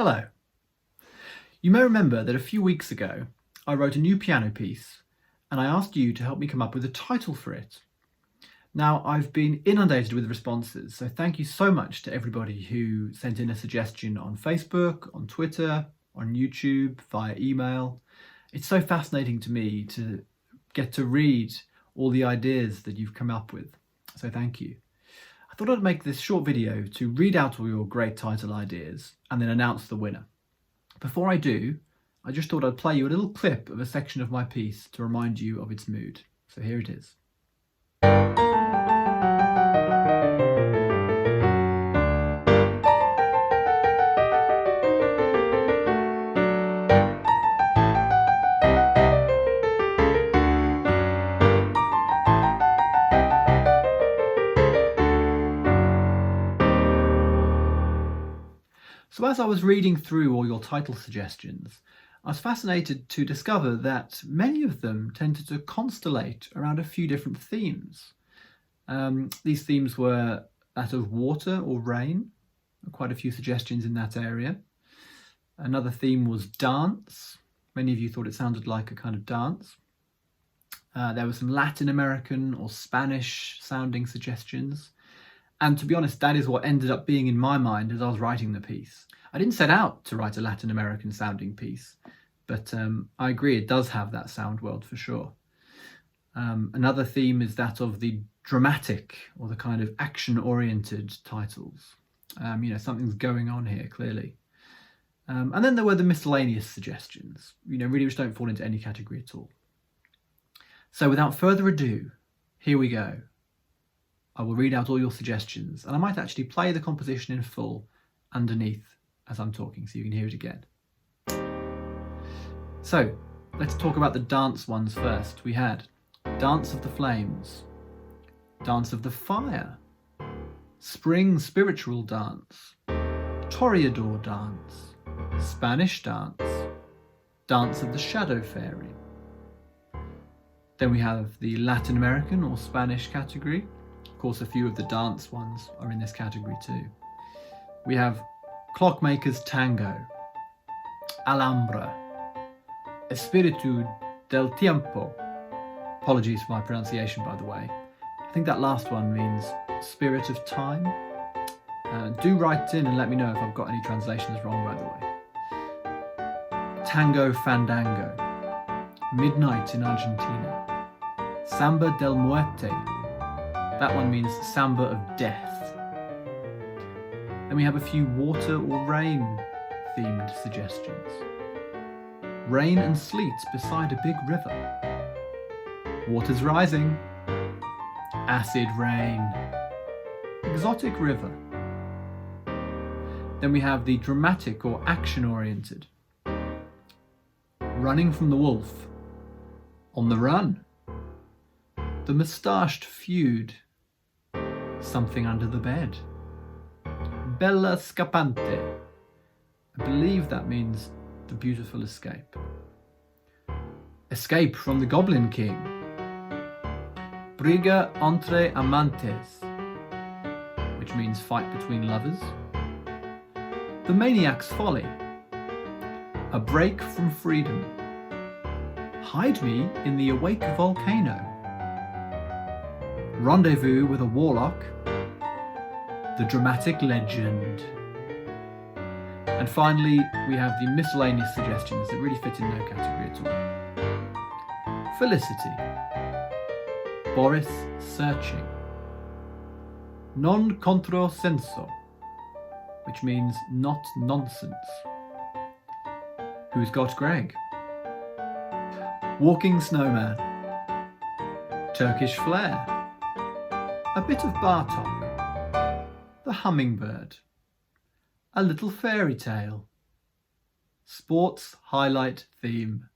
Hello. You may remember that a few weeks ago I wrote a new piano piece and I asked you to help me come up with a title for it. Now, I've been inundated with responses, so thank you so much to everybody who sent in a suggestion on Facebook, on Twitter, on YouTube, via email. It's so fascinating to me to get to read all the ideas that you've come up with, so thank you. I thought I'd make this short video to read out all your great title ideas and then announce the winner. Before I do, I just thought I'd play you a little clip of a section of my piece to remind you of its mood. So here it is. So as I was reading through all your title suggestions, I was fascinated to discover that many of them tended to constellate around a few different themes. These themes were that of water or rain, quite a few suggestions in that area. Another theme was dance. Many of you thought it sounded like a kind of dance. There were some Latin American or Spanish sounding suggestions. And to be honest, that is what ended up being in my mind as I was writing the piece. I didn't set out to write a Latin American sounding piece, but I agree it does have that sound world for sure. Another theme is that of the dramatic or the kind of action-oriented titles. Something's going on here, clearly. And then there were the miscellaneous suggestions, really which don't fall into any category at all. So without further ado, here we go. I will read out all your suggestions, and I might actually play the composition in full underneath as I'm talking so you can hear it again. So let's talk about the dance ones first. We had Dance of the Flames, Dance of the Fire, Spring Spiritual Dance, Toreador Dance, Spanish Dance, Dance of the Shadow Fairy. Then we have the Latin American or Spanish category. Of course, a few of the dance ones are in this category too. We have Clockmaker's Tango, Alhambra, Espiritu del Tiempo. Apologies for my pronunciation, by the way. I think that last one means Spirit of Time. Do write in and let me know if I've got any translations wrong, by the way. Tango Fandango, Midnight in Argentina, Samba del Muerte. That one means Samba of Death. Then we have a few water or rain themed suggestions. Rain and sleet beside a big river. Water's rising. Acid rain. Exotic river. Then we have the dramatic or action-oriented. Running from the wolf. On the run. The moustached feud. Something under the bed. Bella Scappante. I believe that means the beautiful escape. Escape from the Goblin King. Briga entre amantes, which means fight between lovers. The Maniac's Folly. A break from freedom. Hide me in the awake volcano. Rendezvous with a Warlock. The Dramatic Legend. And finally, we have the miscellaneous suggestions that really fit in no category at all. Felicity. Boris Searching. Non controsenso, which means not nonsense. Who's Got Greg? Walking Snowman. Turkish Flair. A bit of Bartok. The Hummingbird. A Little Fairy Tale. Sports Highlight Theme.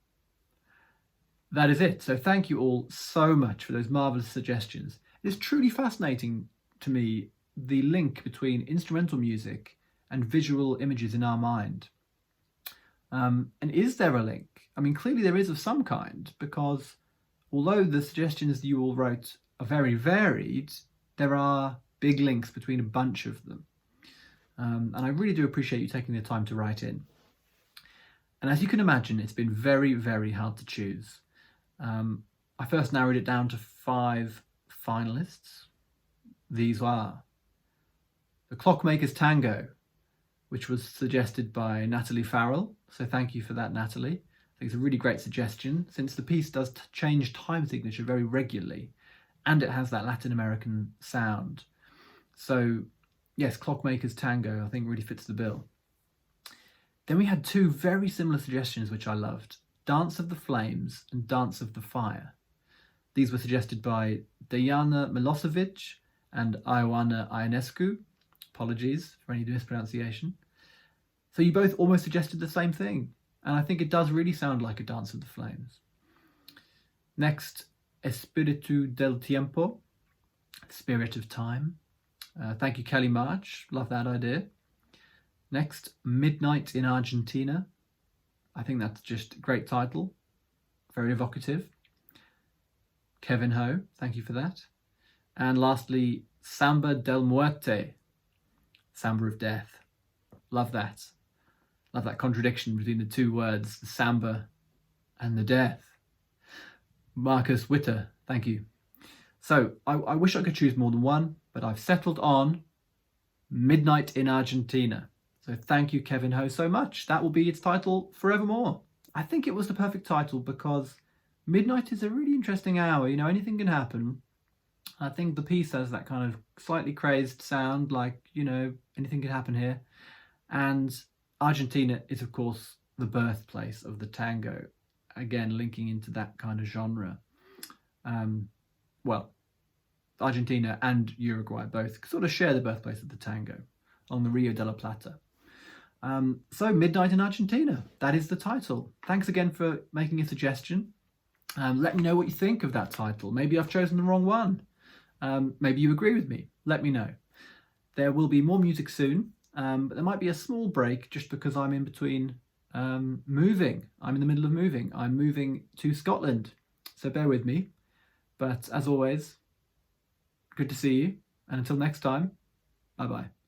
That is it. So thank you all so much for those marvellous suggestions. It is truly fascinating to me the link between instrumental music and visual images in our mind. And is there a link? I mean, clearly there is of some kind, because although the suggestions you all wrote are very varied, there are big links between a bunch of them. And I really do appreciate you taking the time to write in. And as you can imagine, it's been very, very hard to choose. I first narrowed it down to 5 finalists. These are The Clockmaker's Tango, which was suggested by Natalie Farrell. So thank you for that, Natalie. I think it's a really great suggestion, since the piece does change time signature very regularly, and it has that Latin American sound. So yes, Clockmaker's Tango I think really fits the bill. Then we had 2 very similar suggestions which I loved, Dance of the Flames and Dance of the Fire. These were suggested by Dejana Milosevic and Ioana Ionescu. Apologies for any mispronunciation. So you both almost suggested the same thing, and I think it does really sound like a Dance of the Flames. Next, Espíritu del Tiempo, Spirit of Time. Thank you, Kelly March. Love that idea. Next, Midnight in Argentina. I think that's just a great title. Very evocative. Kevin Ho, thank you for that. And lastly, Samba del Muerte, Samba of Death. Love that. Love that contradiction between the 2 words, the samba and the death. Marcus Witter, thank you. So I wish I could choose more than one, but I've settled on Midnight in Argentina. So thank you, Kevin Ho, so much. That will be its title forevermore. I think it was the perfect title because midnight is a really interesting hour. You know, anything can happen. I think the piece has that kind of slightly crazed sound, like, you know, anything can happen here. And Argentina is, of course, the birthplace of the tango. Again, linking into that kind of genre. Well, Argentina and Uruguay both sort of share the birthplace of the tango on the Rio de la Plata. So Midnight in Argentina, that is the title. Thanks again for making a suggestion. Let me know what you think of that title. Maybe I've chosen the wrong one. Maybe you agree with me. Let me know. There will be more music soon, but there might be a small break just because I'm in between moving. I'm in the middle of moving. I'm moving to Scotland, so bear with me. But as always, good to see you. And until next time, bye-bye.